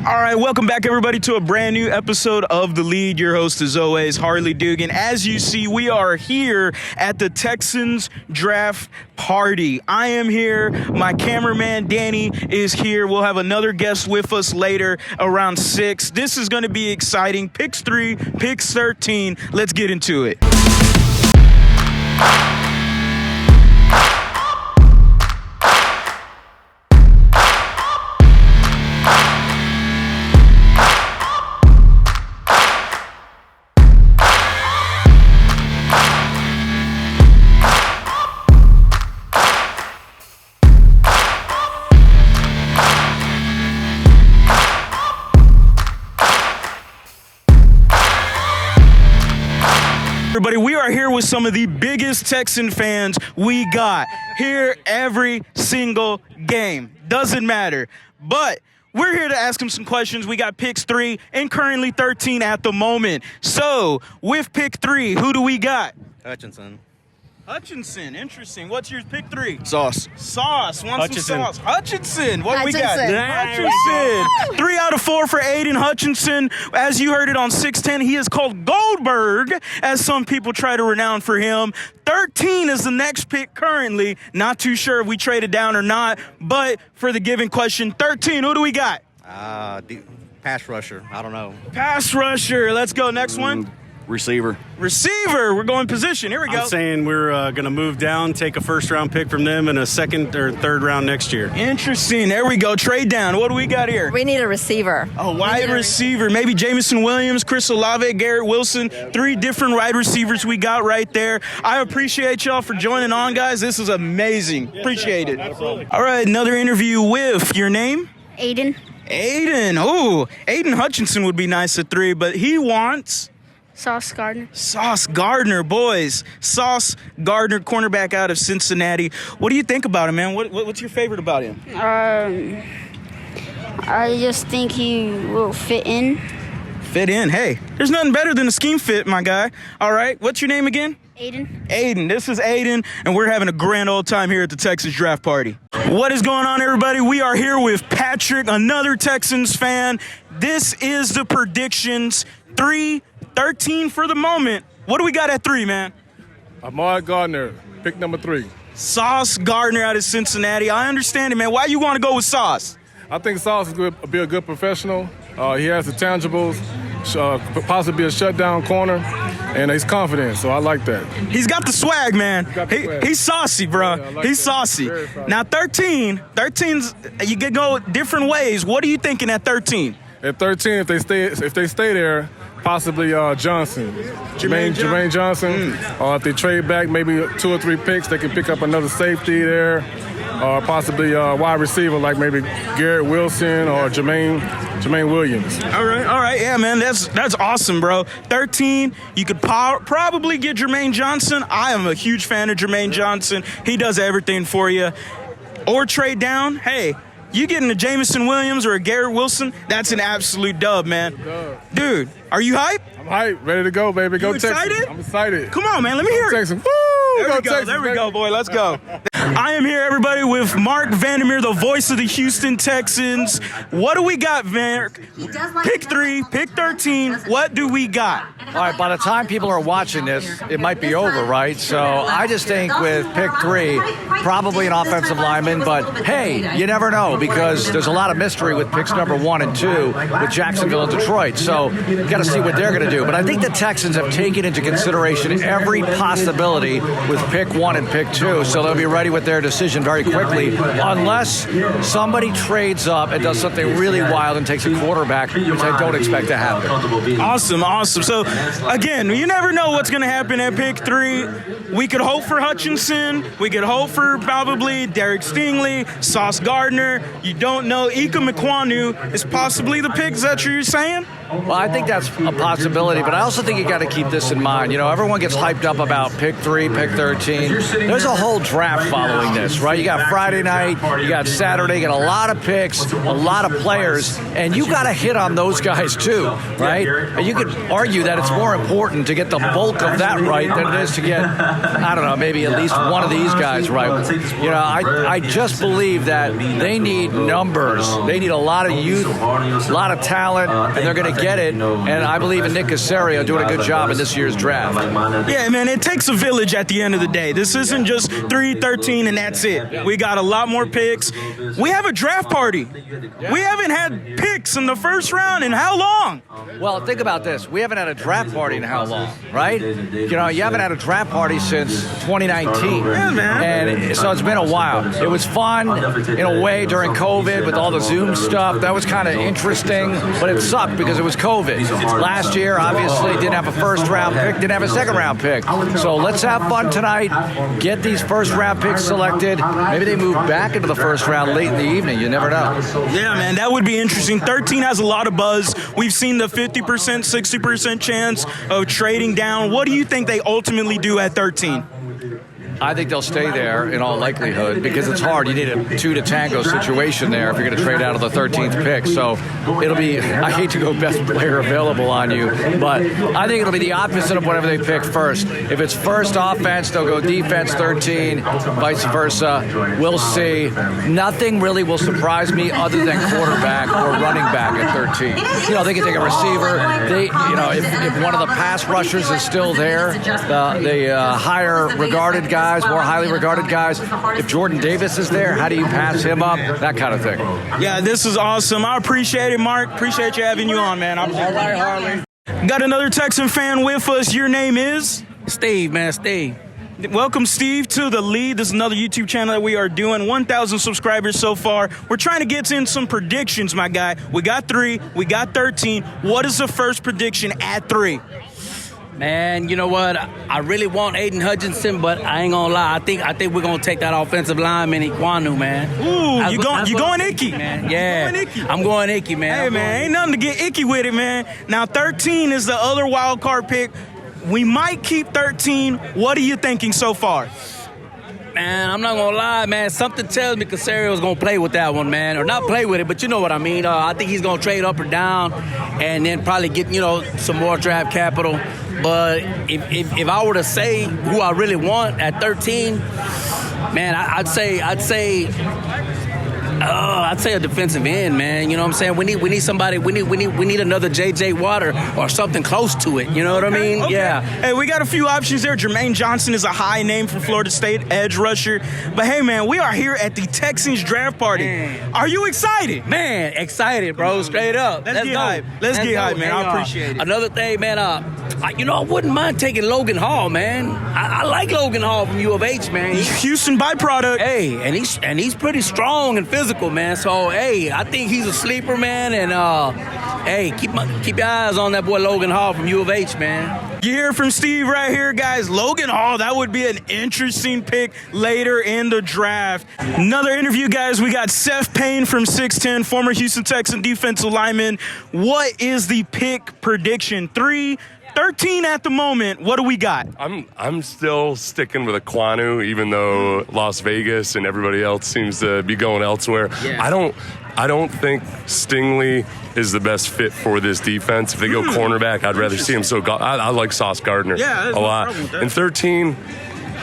All right, welcome back, everybody, to a brand new episode of The Lead. Your host, as always, Harley Dugan. As you see, we are here at the Texans Draft Party. I am here. My cameraman, Danny, is here. We'll have another guest with us later around 6. This is going to be exciting. Picks 3, picks 13. Let's get into it. Everybody, we are here with some of the biggest Texan fans we got here every single game. Doesn't matter. But we're here to ask them some questions. We got picks 3 and currently 13 at the moment. So with pick 3, who do we got? Hutchinson. Hutchinson, interesting. What's your pick 3? Sauce. Sauce. Want Hutchinson. some sauce? Hutchinson. What we got? Hutchinson. Hutchinson. 3 out of 4 for Aiden Hutchinson. As you heard it on 610, he is called Goldberg, as some people try to renown for him. 13 is the next pick currently. Not too sure if we traded down or not, but for the given question, 13, who do we got? Pass rusher. I don't know. Pass rusher. Let's go. Next one. Receiver. Receiver. We're going position. Here we go. I'm saying we're going to move down, take a first-round pick from them, and a second or third round next year. Interesting. There we go. Trade down. What do we got here? We need a receiver. A wide receiver. Maybe Jamison Williams, Chris Olave, Garrett Wilson. 3 different wide receivers we got right there. I appreciate y'all for joining on, guys. This is amazing. Appreciate it. Absolutely. All right, another interview with your name? Aiden. Aiden. Oh, Aiden Hutchinson would be nice at 3, but he wants Sauce Gardner. Sauce Gardner, boys. Sauce Gardner, cornerback out of Cincinnati. What do you think about him, man? What's your favorite about him? I just think he will fit in. Fit in. Hey, there's nothing better than a scheme fit, my guy. All right, what's your name again? Aiden. Aiden. This is Aiden, and we're having a grand old time here at the Texans Draft Party. What is going on, everybody? We are here with Patrick, another Texans fan. This is the predictions. 13 for the moment. What do we got at 3, man? Mark Gardner, pick number 3. Sauce Gardner out of Cincinnati. I understand it, man. Why you want to go with Sauce? I think Sauce is going to be a good professional. He has the tangibles, possibly be a shutdown corner, and he's confident, so I like that. He's got the swag, man. Swag. He's saucy, bro. Yeah, I like he's that. saucy. Very saucy. Now, 13's, you could go different ways. What are you thinking at 13? At 13, if they stay there, possibly Johnson, Jermaine Johnson. Or if they trade back, maybe 2 or 3 picks, they can pick up another safety there, or possibly wide receiver like maybe Garrett Wilson or Jermaine Williams. All right, yeah, man, that's awesome, bro. 13, you could probably get Jermaine Johnson. I am a huge fan of Jermaine Johnson. He does everything for you. Or trade down. Hey, you getting a Jamison Williams or a Garrett Wilson, that's an absolute dub, man. Dude, are you hyped? I'm hyped, ready to go, baby. Go Texans. Excited? I'm excited. Come on, man, let me hear it. Texans. Woo! There we go, boy. Let's go. I am here, everybody, with Mark Vandermeer, the voice of the Houston Texans. What do we got, Mark? Pick 3, pick 13. What do we got? All right, by the time people are watching this, it might be over, right? So I just think with pick 3, probably an offensive lineman, but hey, you never know because there's a lot of mystery with picks number 1 and 2 with Jacksonville and Detroit. So you got to see what they're going to do. But I think the Texans have taken into consideration every possibility with pick 1 and pick 2, so they'll be ready with their decision very quickly, unless somebody trades up and does something really wild and takes a quarterback, which I don't expect to happen. Awesome. So, again, you never know what's going to happen at pick 3. We could hope for Hutchinson. We could hope for probably Derek Stingley, Sauce Gardner. You don't know. Ika Mekwonu is possibly the pick. Is that what you're saying? Well, I think that's a possibility, but I also think you got to keep this in mind. You know, everyone gets hyped up about pick 3, pick 13. There's a whole draft following this, right? You got Friday night, you got Saturday, you got a lot of picks, a lot of players, and you got to hit on those guys too, right? And you could argue that it's more important to get the bulk of that right than it is to get I don't know, maybe at least one of these guys right. You know, I just believe that they need numbers. They need a lot of youth, a lot of talent, and they're going to get it. And I believe in Nick Caserio doing a good job in this year's draft. Yeah, man, it takes a village at the end of the day. This isn't just 3-13 and that's it. We got a lot more picks. We have a draft party. We haven't had picks in the first round in how long? Well, think about this. We haven't had a draft party in how long, right? You know, you haven't had a draft party since 2019. Yeah, man. And so it's been a while. It was fun in a way during COVID with all the Zoom stuff. That was kind of interesting, but it sucked because it was COVID. Last year, obviously, didn't have a first-round pick, didn't have a second-round pick. So let's have fun tonight. Get these first-round picks selected. Maybe they move back into the first round late in the evening. You never know. Yeah, man, that would be interesting. 13 has a lot of buzz. We've seen the 50%, 60% chance of trading down. What do you think they ultimately do at 13? I think they'll stay there in all likelihood because it's hard. You need a two to tango situation there if you're going to trade out of the 13th pick. So it'll be, I hate to go best player available on you, but I think it'll be the opposite of whatever they pick first. If it's first offense, they'll go defense 13, vice versa. We'll see. Nothing really will surprise me other than quarterback or running back at 13. You know, they can take a receiver. If one of the pass rushers is still there, the higher regarded guys, more highly regarded guys. If Jordan Davis is there, how do you pass him up? That kind of thing. Yeah, this is awesome. I appreciate it, Mark. Appreciate you having you on, man. All right, Harley. Got another Texan fan with us. Your name is? Steve, man, Steve. Welcome, Steve, to The Lead. This is another YouTube channel that we are doing. 1,000 subscribers so far. We're trying to get in some predictions, my guy. We got 3. We got 13. What is the first prediction at 3? Man, you know what? I really want Aiden Hutchinson, but I ain't gonna lie. I think we're gonna take that offensive lineman, Iquanu, man. Ooh, you going icky, man? Yeah, going icky. I'm going icky, man. Hey, man, ain't nothing to get icky with it, man. Now 13 is the other wild card pick. We might keep 13. What are you thinking so far? Man, I'm not gonna lie, man. Something tells me Casario's gonna play with that one, man, or not play with it, but you know what I mean. I think he's gonna trade up or down, and then probably get some more draft capital. But if I were to say who I really want at 13, man, I'd say a defensive end, man. You know what I'm saying? We need somebody. We need another J.J. Water or something close to it. You know what I mean? Okay. Yeah. Hey, we got a few options there. Jermaine Johnson is a high name from Florida State, edge rusher. But hey, man, we are here at the Texans Draft Party. Man. Are you excited? Man, excited, bro. Straight up. Let's get hype. Let's get hype, man. I appreciate it. Another thing, man. I wouldn't mind taking Logan Hall, man. I like Logan Hall from U of H, man. Houston byproduct. Hey, and he's pretty strong and physical, man. So hey, I think he's a sleeper, man. And hey, keep your eyes on that boy Logan Hall from U of H, man. You hear from Steve right here, guys. Logan Hall, that would be an interesting pick later in the draft. Another interview, guys. We got Seth Payne from 6'10", former Houston Texans defensive lineman. What is the pick prediction? 13 at the moment. What do we got? I'm still sticking with Iquanu, even though Las Vegas and everybody else seems to be going elsewhere. Yeah. I don't think Stingley is the best fit for this defense. If they go cornerback, I'd rather see him. So I like Sauce Gardner a lot. And 13,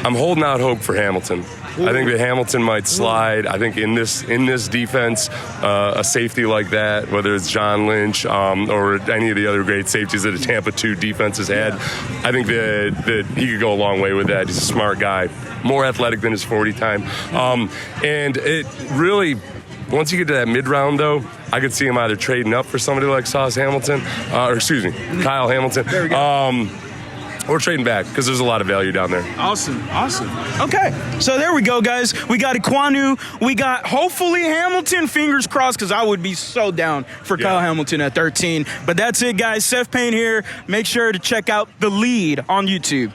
I'm holding out hope for Hamilton. I think that Hamilton might slide. I think in this defense, a safety like that, whether it's John Lynch or any of the other great safeties that the Tampa 2 defense has had, I think that he could go a long way with that. He's a smart guy, more athletic than his 40 time. And it really, once you get to that mid-round, though, I could see him either trading up for somebody like Kyle Hamilton. Or trading back, because there's a lot of value down there. Awesome. Okay, so there we go, guys. We got Iquanu. We got, hopefully, Hamilton. Fingers crossed, because I would be so down for Kyle Hamilton at 13. But that's it, guys. Seth Payne here. Make sure to check out The Lead on YouTube.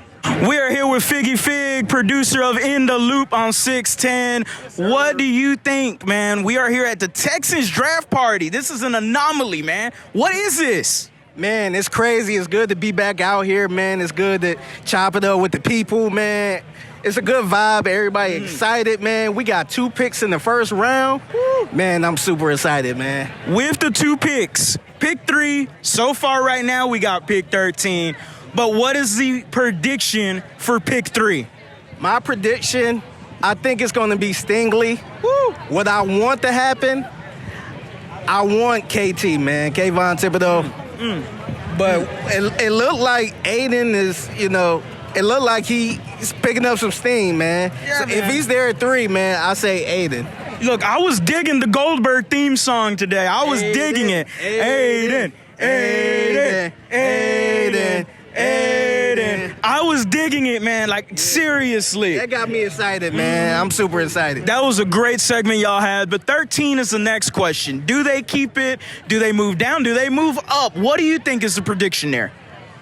We are here with Figgy Fig, producer of In the Loop on 610. What do you think, man? We are here at the Texans Draft Party. This is an anomaly, man. What is this? Man, it's crazy. It's good to be back out here, man. It's good to chop it up with the people, man. It's a good vibe. Everybody excited, man. We got 2 picks in the first round. Man, I'm super excited, man. With the 2 picks, pick 3. So far right now, we got pick 13. But what is the prediction for pick 3? My prediction, I think it's going to be Stingley. Woo. What I want to happen, I want KT, man, Kayvon Thibodeau. But it looked like Aiden is, it looked like he's picking up some steam, man. Yeah, so man. If he's there at 3, man, I say Aiden. Look, I was digging the Goldberg theme song today. I was digging it. Aiden. I was digging it, man. Like, seriously. That got me excited, man. I'm super excited. That was a great segment y'all had. But 13 is the next question. Do they keep it? Do they move down? Do they move up? What do you think is the prediction there?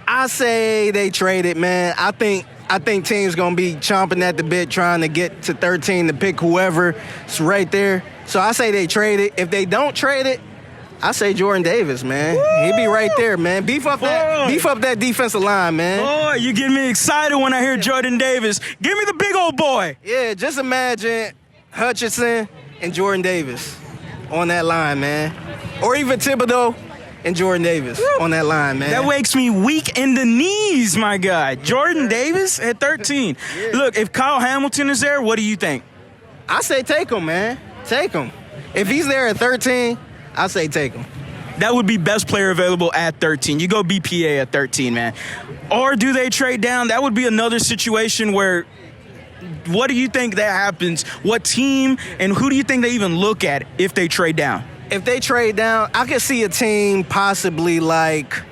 I say they trade it, man. I think teams going to be chomping at the bit trying to get to 13 to pick whoever's right there. So I say they trade it. If they don't trade it, I say Jordan Davis, man. He'd be right there, man. Beef up that defensive line, man. Boy, you get me excited when I hear Jordan Davis. Give me the big old boy. Yeah, just imagine Hutchinson and Jordan Davis on that line, man. Or even Thibodeau and Jordan Davis on that line, man. That makes me weak in the knees, my guy. Jordan Davis at 13. Yeah. Look, if Kyle Hamilton is there, what do you think? I say take him, man. Take him. If he's there at 13, I say take him. That would be best player available at 13. You go BPA at 13, man. Or do they trade down? That would be another situation where, what do you think that happens? What team and who do you think they even look at if they trade down? If they trade down, I could see a team possibly like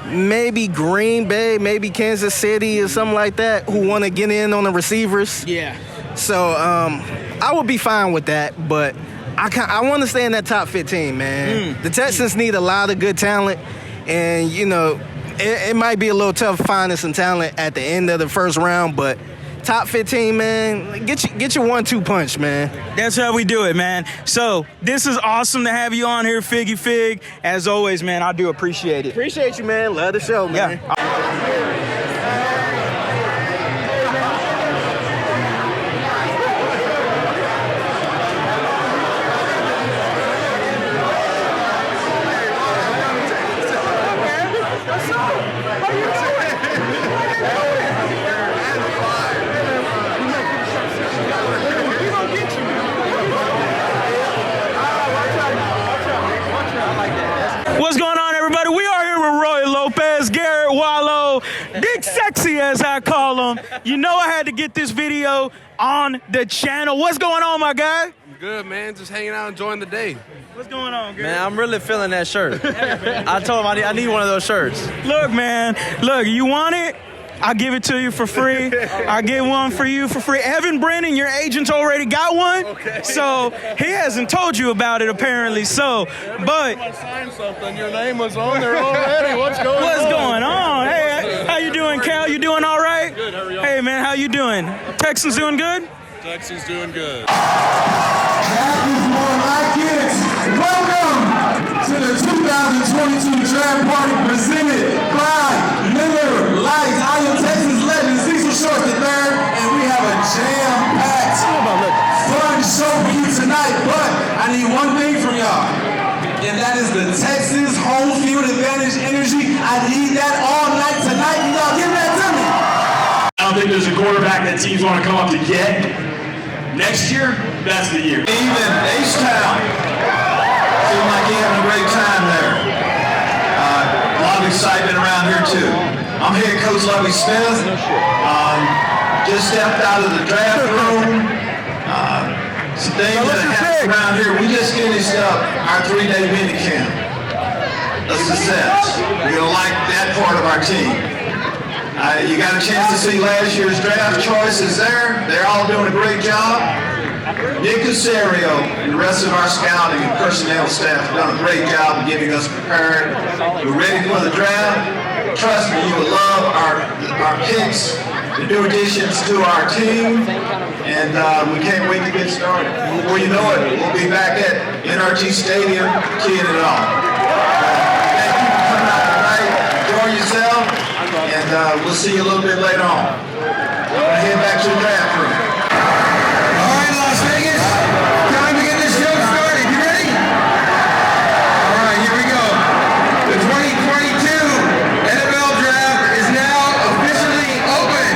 maybe Green Bay, maybe Kansas City or something like that who want to get in on the receivers. Yeah. So I would be fine with that, but I want to stay in that top 15, man. The Texans need a lot of good talent, and, it might be a little tough finding some talent at the end of the first round, but top 15, man, get your 1-2 punch, man. That's how we do it, man. So this is awesome to have you on here, Figgy Fig. As always, man, I do appreciate it. Appreciate you, man. Love the show, man. Yeah. What's going on, everybody? We are here with Roy Lopez, Garrett Wallow, Big Sexy as I call him. You know I had to get this video on the channel. What's going on, my guy? Good, man. Just hanging out, enjoying the day. What's going on, Garrett? Man, I'm really feeling that shirt. I told him I need one of those shirts. Look, man. Look, you want it? I'll give it to you for free. I'll get one for you for free. Evan Brennan, your agent's already got one. Okay. So he hasn't told you about it, apparently. So, but I signed something. Your name was on there already. What's going on? Hey, how you doing, Cal? You doing all right? Good. How are y'all? Hey, man, how you doing? Texans doing good? Texans doing good. Welcome to the 2022 Draft Party presented by Miller Lights. I am Texas legend Cecil Short III, and we have a jam-packed, fun show for you tonight. But I need one thing from y'all, and that is the Texas home field advantage energy. I need that all night tonight. Can y'all give that to me? I don't think there's a quarterback that teams want to come up to get. Next year, that's the year. Even H-Town, seems like he having a great time there. A lot of excitement around here too. I'm head coach Lovie Smith. Just stepped out of the draft room. Some things that happen around here. We just finished up our 3-day mini camp. A success. We're gonna like that part of our team. You got a chance to see last year's draft choices there. They're all doing a great job. Nick Casario and the rest of our scouting and personnel staff have done a great job of getting us prepared. We're ready for the draft. Trust me, you will love our picks, the new additions to our team, and we can't wait to get started. Before you know it, we'll be back at NRG Stadium, keying it all. Thank you for coming out tonight. Enjoy yourself. And we'll see you a little bit later on. I'm going to head back to the draft room. All right, Las Vegas, time to get this show started. You ready? All right, here we go. The 2022 NFL Draft is now officially open.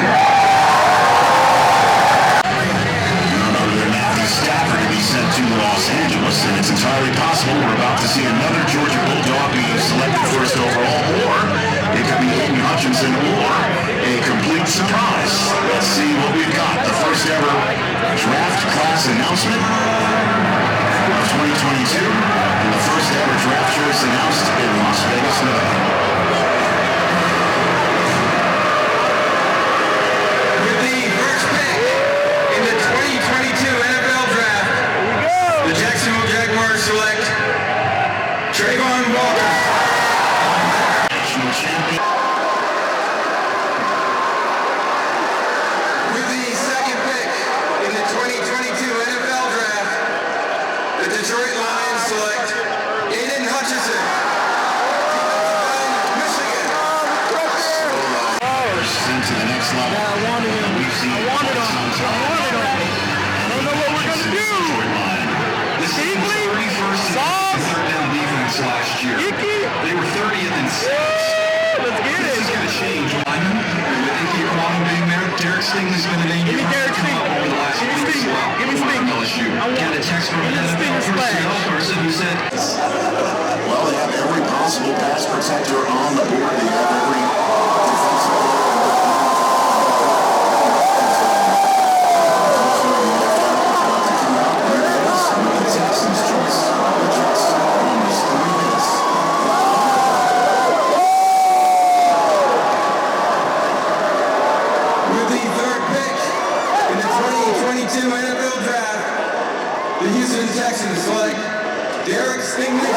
Derek Stingley's been a name you've heard come up over the last week as well. Give me Stingley. LSU. Got a text from an NFL person who said, well, they have every possible pass protector on the board. They have every defensive Texans choice. Almost 3 minutes. with the third pick in the 2022 NFL Draft, the Houston Texans select Derek Stingley.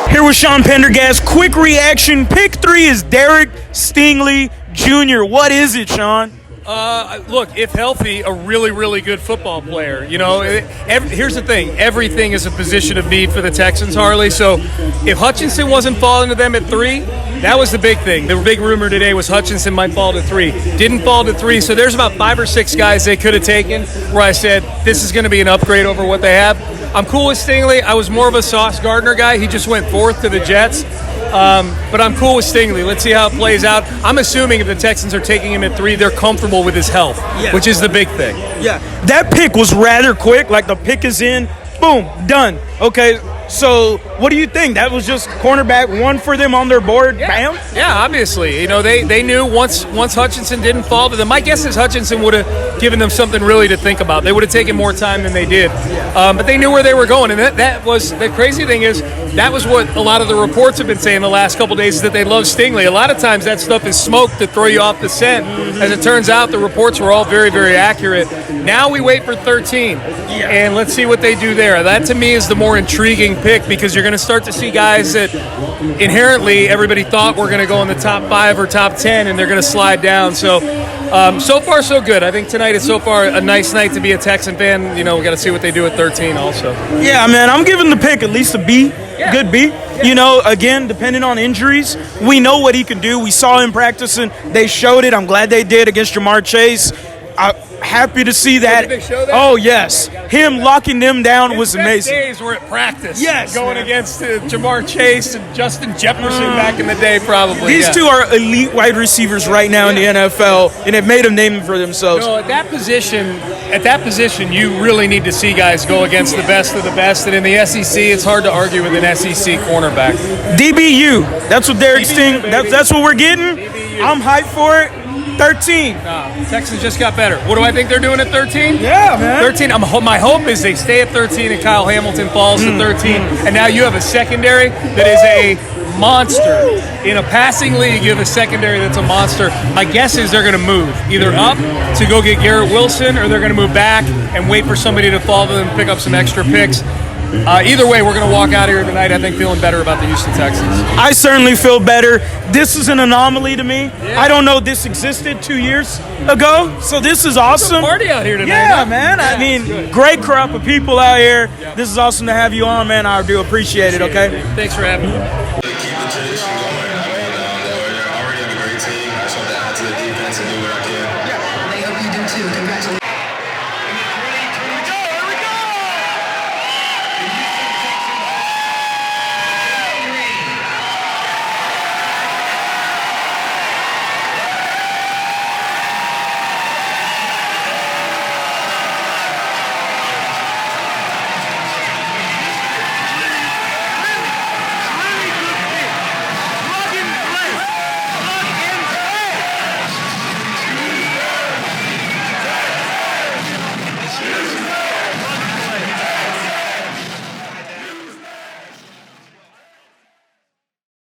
Here with Sean Pendergast. Quick reaction. Pick 3 is Derek Stingley Jr. What is it, Sean? Look, if healthy, a really, really good football player. You know, here's the thing. Everything is a position of need for the Texans, Harley. So if Hutchinson wasn't falling to them at 3, that was the big thing. The big rumor today was Hutchinson might fall to 3. Didn't fall to 3. So there's about 5 or 6 guys they could have taken where I said, this is going to be an upgrade over what they have. I'm cool with Stingley. I was more of a Sauce Gardner guy. He just went 4th to the Jets. But I'm cool with Stingley. Let's see how it plays out. I'm assuming if the Texans are taking him at 3, they're comfortable with his health, which is the big thing. Yeah, that pick was rather quick. Like the pick is in, boom, done. Okay, so what do you think? That was just cornerback 1 for them on their board, bam? Yeah, obviously. You know, they knew once Hutchinson didn't fall to them. My guess is Hutchinson would have given them something really to think about. They would have taken more time than they did. But they knew where they were going. And that was the crazy thing is that was what a lot of the reports have been saying the last couple of days is that they love Stingley. A lot of times that stuff is smoke to throw you off the scent. As it turns out, the reports were all very, very accurate. Now we wait for 13. And let's see what they do there. That to me is the more intriguing pick because you're going to start to see guys that inherently everybody thought were going to go in the top 5 or top 10 and they're going to slide down. So far so good. I think tonight is so far a nice night to be a Texan fan. You know, we got to see what they do at 13 also. Yeah, man, I'm giving the pick at least a B. Good B. You know, again, depending on injuries, we know what he can do. We saw him practicing. They showed it. I'm glad they did against Jamar Chase. Happy to see that. Did they show that? Oh, yes. Him locking them down was amazing. Days were at practice. Yes. Going against Jamar Chase and Justin Jefferson back in the day, probably. These two are elite wide receivers right now in the NFL, and it made them name for themselves. No, at that position, you really need to see guys go against the best of the best. And in the SEC, it's hard to argue with an SEC cornerback. DBU. That's what Derek Sting. That's what we're getting. DBU. I'm hyped for it. 13. Texans just got better. What do I think they're doing at 13? Yeah, man. 13. My hope is they stay at 13 and Kyle Hamilton falls to 13. And now you have a secondary that is a monster. In a passing league, you have a secondary that's a monster. My guess is they're going to move either up to go get Garrett Wilson or they're going to move back and wait for somebody to fall to them and pick up some extra picks. either way, we're going to walk out of here tonight, I think, feeling better about the Houston Texans. I certainly feel better. This is an anomaly to me. Yeah. I don't know this existed 2 years ago, so this is awesome. It's a party out here tonight. Yeah, huh? man. Yeah, I mean, great crop of people out here. Yeah. This is awesome to have you on, man. I do appreciate it, okay? Thanks for having me.